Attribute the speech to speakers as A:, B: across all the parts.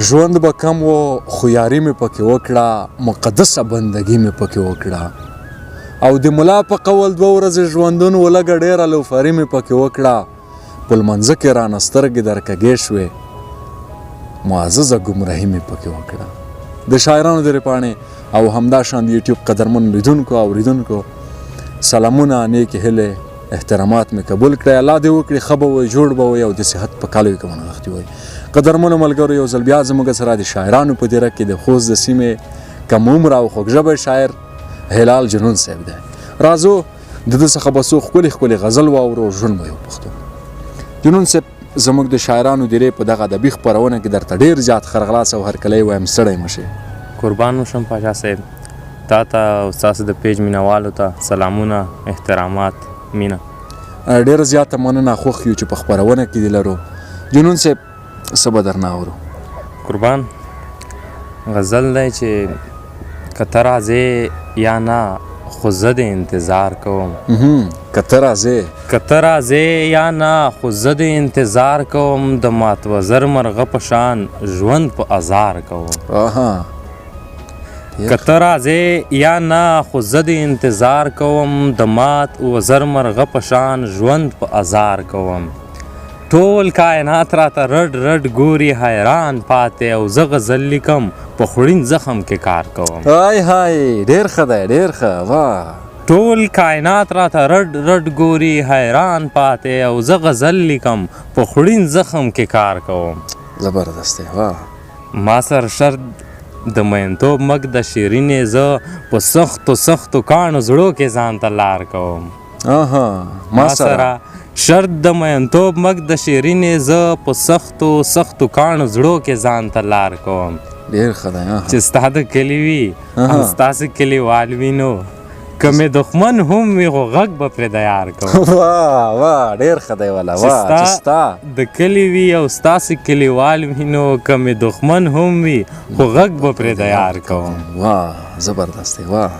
A: ژوند به کم و خو یاري مې پکې وکړه مقدسه بندګي مې پکې وکړه او د ملا په قول 2 ورځې ژوندون ولګه ډېره لوفري مې پکې وکړه په لمانځه کې رانه سترګې درکږې شوې معززه ګمراهي مې پکې وکړه. د شاعرانو درې پاڼې او همدا شان د یوټیوب قدرمن لیدونکو او اوریدونکو سلامونه نیکې هیلې احترامات مې قبول کړئ. الله دې وکړي ښه به وئ جوړ به وئ او د صحت په کالیو کې منغښتي وئ. قدرمنو ملګرو یو ځل بیا زموږ سره د شاعرانو په دیره کې د خوست د سیمې کم عمره او خوږژبی شاعر هلال جنون صاحب دی. راځو د ده څخه به څو ښکلې ښکلې غزل واورو ژوند به یو پښتو. جنون صاحب زموږ د شاعرانو دیرې په دغه ادبي خپرونه کې درته ډېر زیات خرغلاس او هرکلی وایم ستړی مه شې.
B: قربان وشم پاچا صاحب تا ته او ستاسو د پیج مینوالو ته سلامونه احترامات مینه.
A: ډېره زیاته مننه خوښ یو چې په خپرونه کې دې لرو. جنون صاحب څه به درنه اورو؟
B: قربان غزل دی چې که ته راځې یا نه خو زه د انتظار کوم.
A: که ته
B: راځې یا نه خو زه د انتظار کوم د ماتوزر مرغه په شان ژوند په ازار کوم. که ته راځې یا نه خو زه د انتظار کوم د مات وزر مرغه په شان ژوند په ازار کوم. ټول کائنات راته رډ رډ ګوري حیران پاتې او زه غزل لیکم په خوړین زخم کې کار کوم.
A: هاي هاي ډېر ښه دی ډېر ښه واه.
B: ټول کائنات راته رډ رډ ګوري حیران پاتې او زه غزل لیکم په خوړین زخم کې کار کوم.
A: زبردست دی واه.
B: ما سر شرط د مینتوب مګ د شیرینې زه په سختو سختو کاڼو زړو کې ځان ته لار کوم. ما سره شرط د مینتوب مګ د شیرینې زه په سختو سختو کاڼو زړو کې ځان ته لار کوم.
A: ډېر ښه دی
B: چې ستا د کلي وي او ستاسې کلیوال وي نو که مې دښمن هم وي خو غږ به پرې د یار کوم.
A: واه واه ډېر ښه دی والا واه. چې ستا
B: د کلي وي او ستاسې کلیوال وي نو که مې دښمن هم وي خو غږ به پرې د یار کوم.
A: واه زبردست دی واه.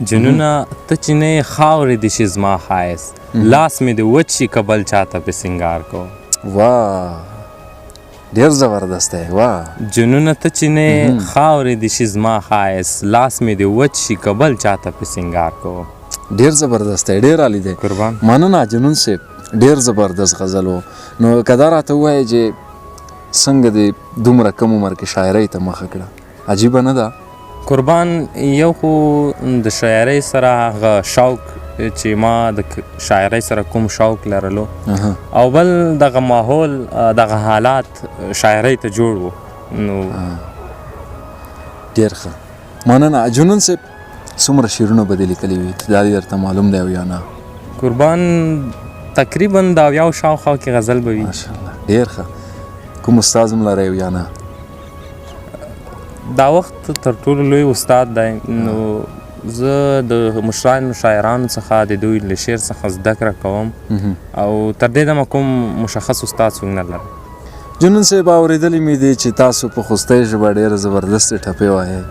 B: جنونه ته چې نه یې خاورې دې شي زما ښایست لاس مې دې وچ شي که بل چاته پې سینګار کوم.
A: واه ډېر زبردست دی واه.
B: جنونه ته چې نه یې خاورې دې شي زما ښایست لاس مې دې وچ شي که بل چاته پې سینګار کوم.
A: ډېر زبردست دی ډېر عالي دی
B: قربان.
A: مننه جنون صاحب ډېر زبردست غزل و. نو که دا راته ووایې چې څنګه دې دومره کم عمر کې شاعرۍ ته مخه کړه عجیبه نه ده؟
B: قربان یو خو د شاعرۍ سره هغه شوق چې ما د شاعرۍ سره کوم شوق لرلو او بل دغه ماحول دغه حالات شاعرۍ ته جوړ و. نو
A: ډېر ښه مننه. جنون صاحب څومره شعرونه به دې لیکلي وي دا دې درته معلوم دی او یا نه؟
B: قربان تقریبا د اویاو شاوخوا کې غزل به وي.
A: ماشاءالله ډېر ښه. کوم استاد هم لرئ او یا نه؟
B: دا وخت تر ټولو لوی استاد دی نو زه د مشرانو شاعرانو څخه د دوی له شعر څخه زده کړه کوم او تر دې دمه کوم مشخص استاد څوک نه لرم.
A: جنون صاحب اورېدلی مې دي چې تاسو په خوستی ژبه ډېره زبردستې ټپې وایئ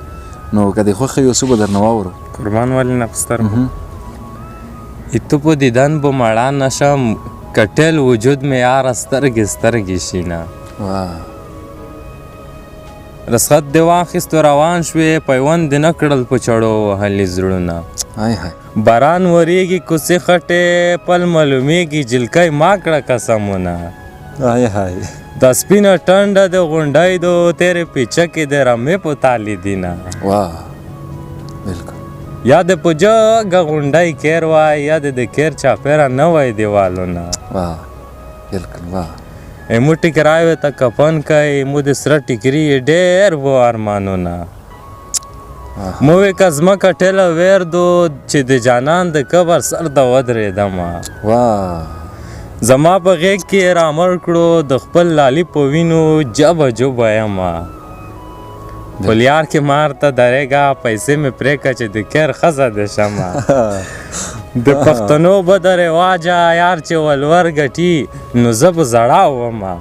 A: نو که دې خوښه یو څه به درنه واورو.
B: قربان ولې نه په سترګو تو په دیدن به مړه نشم کټل وجود مې یاره سترګې سترګې شینه. رسخت دې واخیست روان شوې پیوند دې نه کړل په چړو وهلي زړونه. باران وریږي کوڅې خټې پل معلومیږي جلکۍ ما کړه قسمونه. دا سپینه ټنډه د غونډۍ دو تیرې پیچکې د رمې په تالي دینه. یا د په جګه غونډۍ کیر وای یا د کیر چاپیره نه وای دیوالونه. ایمو ټیکراوې ته کفن کوي مو د سره ټیکري ډېر وو ارمانونه. مو وې که ځمکه ټیله ویر دو چې د جانان د قبر سر ته ودرېدمه. زما په غېږ کې یې رامړ کړو د خپل لالي په وینو جبه جوبه یمه. بلیار کې مار ته درېږه پیسې مې پرېږه چې د کیر ښځه دې شمه. د پښتنو به د رواجه یار چې ولور ګټي نو زه به زړه ومه.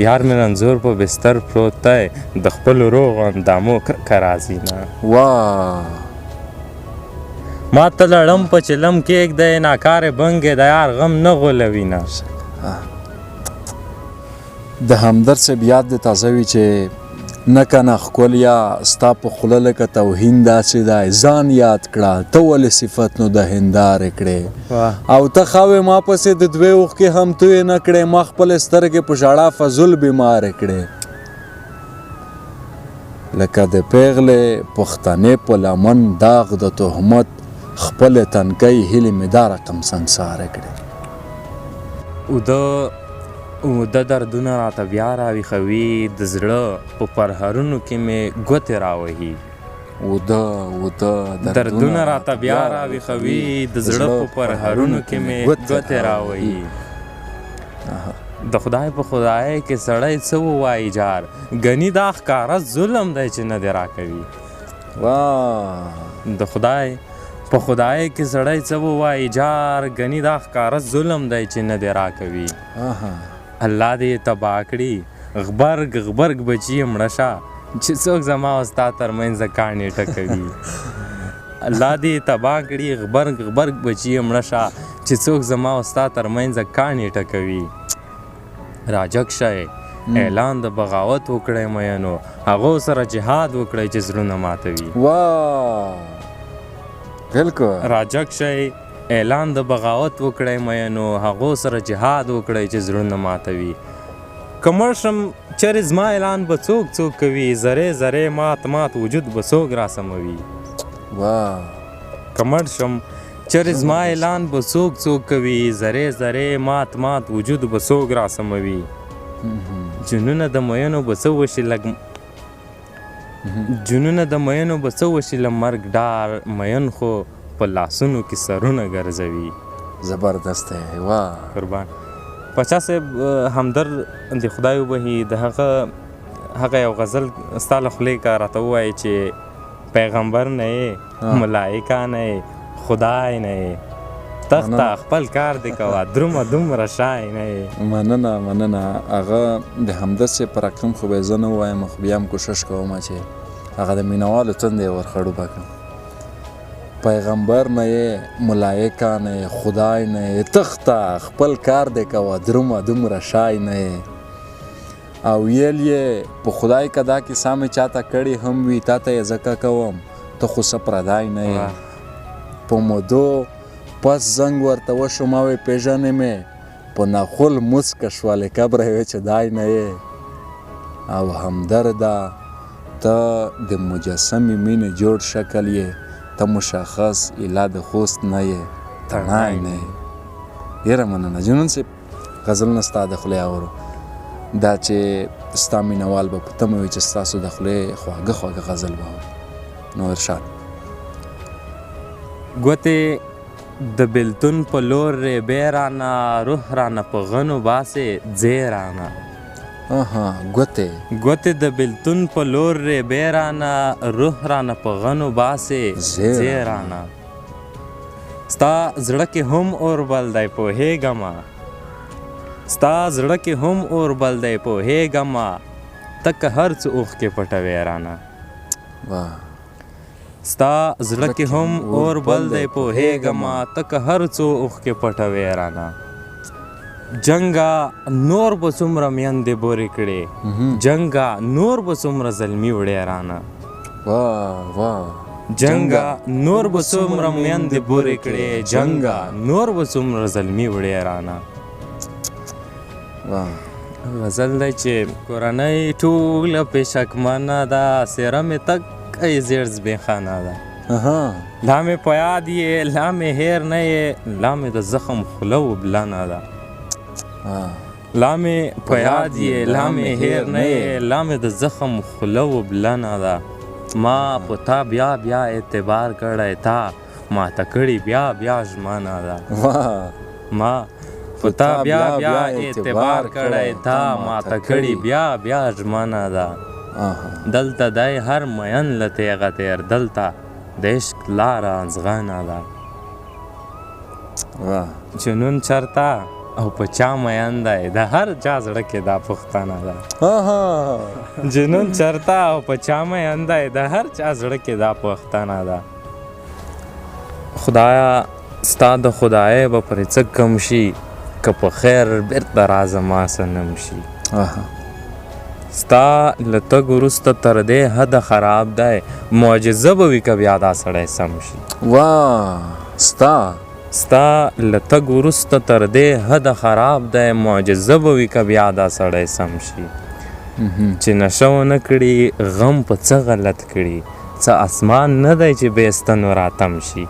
B: یار مې رنځور په بستر پروت دی د خپلو روغو اندامو کرکه راځي نه. ما ته لړم په چلم کېږدی ناکارې بنګې د یار غم نه غولوي نه.
A: د همدرد صاحب یاد د تازه وي چې نه کنه ښکلیا ستا په خوله لکه توهین داسې دی ځان یاد کړه ته ولې صفت نو د هندارې کړې او ته خاوې ما پسې د دوی اوښکې هم تویې نه کړې ما خپلې سترګې په ژړا فضول بیمارې کړې لکه د پیغلې پښتنې په لمن داغ د تهمت خپلې تنکۍ هیلې مې دا رقم سنګسارې کړې
B: اوده دردونه راته بیا راویښوي د زړه په پرهرونو کې مې ګوتې راوهي
A: اوده
B: دردونه راته بیا راویښوي د زړه په پرهرونو کې مې ګوتې راوهي د خدای په خدای کې سړی څه ووایي جار ګني دا ښکاره ظلم دی چې نه دی راکوي د خدای په خدای کې سړی څه ووایي جار ګني دا ښکاره ظلم دی چې نه دی راکوي الله دې تباه کړي غبرګ بچي مړه شه چې څوک زما او ستا ترمنځ کاڼې ټکوي الله دې تباه کړي غبرګ بچي مړه شه چې څوک زما او ستا ترمنځ کاڼې ټکوي راجګ شئ اعلان د بغاوت وکړئ مینو هغو سره جهاد وکړئ چې زړونه ماتوي
A: بالکل
B: راجګ شئ اعلان د بغاوت وکړئ مینو هغو سره جهاد وکړئ چې زړونه ماتوي که مړ شم چرې زما اعلان به څوک کوي ذرې مات وجود به څوک راسموي که مړ شم چرې زما اعلان به څوک کوي ذرې مات وجود به څوک راسموي جنونه د مینو به څه وشي له مرګ ډار مین خو په لاسونو کې سرونه ګرځوي
A: زبردست دی
B: قربان پاچا صاحب همدرد د خدای وبهي د هغه یو غزل ستا له خولې که راته ووایي چې پیغمبر نه یې ملایکه نه یې خدای نه یې تخته خپل کار دې کوه درومه دومره شای نه یې
A: مننه هغه د همدرد صاحب په رقم خو به یې زه نه ووایم خو بیا هم کوشش کوم چې هغه د مینهوالو تندې ورخړوبه کړم پیغمبر نه یې ملایکه نه یې خدای نه یې تخته خپل کار دې کوه درومه دومره شای نه یې او ویل یې په خدای که دا کیسه مې چاته کړې هم وي تا ته یې ځکه کوم ته خو څه پردی نه یې په مودو پس زنګ ورته وشو ما وې پېژنې مې په نخل مسکه شوه له کبره یې چې دای نه یې او همدرده ته د مجسمې مینې جوړ شکل یې ته مشخص اله د خوست نه یې تڼای نه یې ډېره مننه جنون صاحب غزلونه ستا د خولې اورو دا چې ستا مینهوال به په تمه وي چې ستاسو د خولې خواږه غزل به اوري نو ارشاد
B: ګوتې د بېلتون په لور ریبې رانه روح رانه په غنو باسې ځې رانه ګوتې د بېلتون په لور ریبې رانه روح رانه په غنو باسې ځې رانه ستا زړه کې هم اور بل دی پوهېږمه ستا زړه کې هم اور بل دی پوهېږمه ته که هر څه اوښکې پټوې رانه ستا زړه کې هم اور بل دی پوهېږمه ته که هر څو اوښکې پټوې رانه جنګه نور به څومره میندې بورې کړې جنګه نور به څومره زلمي وړې رانه جنګه نور به څومره میندې بورې کړې جنګه نور به څومره زلمي وړې رانه غزل دی چې کورنۍ ټوله پې شکمنه ده څېره مې تک ای زیر زبیخانه ده لا مې په یاد یې لا مې هیر نه یې لا مې د زخم خوله وبلنه ده لا مې په یاد یې لا مې هیر نه یې لا مې د زخم خوله وبلنه ده ما په تا بیا اعتبار کړی تا ما ته کړي بیا ژمنه ده ما په تا بیا اعتبار کړی تا ما ته کړي بیا ژمنه ده دلته دی هر مین له تیغه تیر دلته د عشق لاره ځغنه ده جنون چرته او په چا مین دی د هر چا زړه کې دا پوښتنه ده جنون چرته او په چا مین دی د هر چا زړه کې دا پوښتنه ده خدایا ستا د خدای به پرې څه کم شي که په خیر بېرته رازه ما څه نم شي ستا له تګ وروسته تر دې حده خراب دی معجزه به وي که بیا دا سړی سم شي
A: واه ستا
B: ستا له تګ وروسته تر دې حده خراب دی معجزه به وي که بیا دا سړی سم شي چې نشه ونه کړي غم په څه غلط کړي څه اسمان نه دی چې بې ستنو راتم شي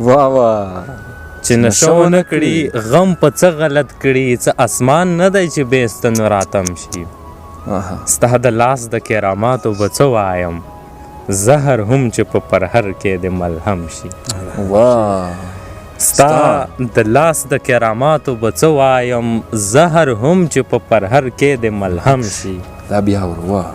A: واه واه
B: چې نشه ونه کړي غم په څه غلط کړي څه اسمان نه دی چې بې ستنو راتم شي ستا د لاس د کراماتو به څه وایم زهر هم چې په پرهر کې د ملهم شي
A: واه
B: ستا د لاس د کراماتو به څه وایم زهر هم چې په پرهر کې د ملهم شي
A: دا بیا ور واه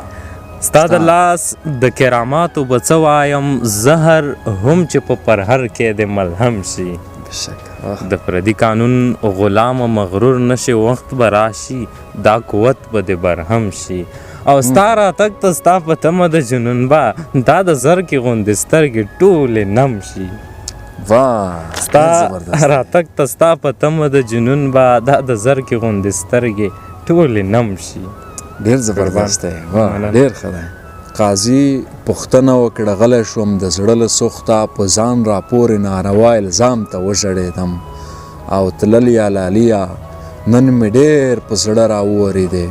B: ستا د لاس د کراماتو به څه وایم زهر هم چې په پرهر کې د ملهم شي
A: بشکه
B: د پردي قانون غلام مغرور نشي وخت به راشي دا قوت به د برهم شي او ستا راتګ ته ستا په تمه د جنون به دا د زر کې غوندې سترګې ټولې نم شي
A: واه
B: ستا راتګ ته ستا په تمه د جنون به دا د زر کې غوندې سترګې ټولې نم شي
A: ډېر زبردست دی واه ډېر ښه دی قاضي پوښتنه وکړه غلی شوم د زړه له سوخته په ځان راپورې ناروا الزام ته وژړېدم او تللیا لالیا نن مې ډېر په زړه راوورېدې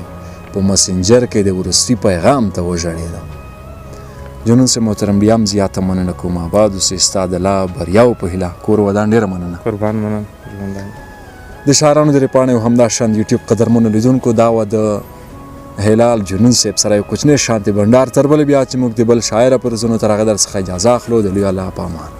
A: په مسنجر کې د وروستي پیغام ته وژړېدم جنون سے محترم بیام زیاته مننه کوم آباد اوسې ستا د لا بریاو په هیله کور ودان ډېره مننه
B: قربان منم
A: د شاعرانو د رپاڼې او همدا شان یوټیوب قدرمنو لیدونکو دا وه د هلال جنون صاحب سره یو کوچنی شانتي بنډار تر بل بیا چې موږ د بل شاعره پر زونو تر هغه در څخه اجازه اخلو د لوی الله په امان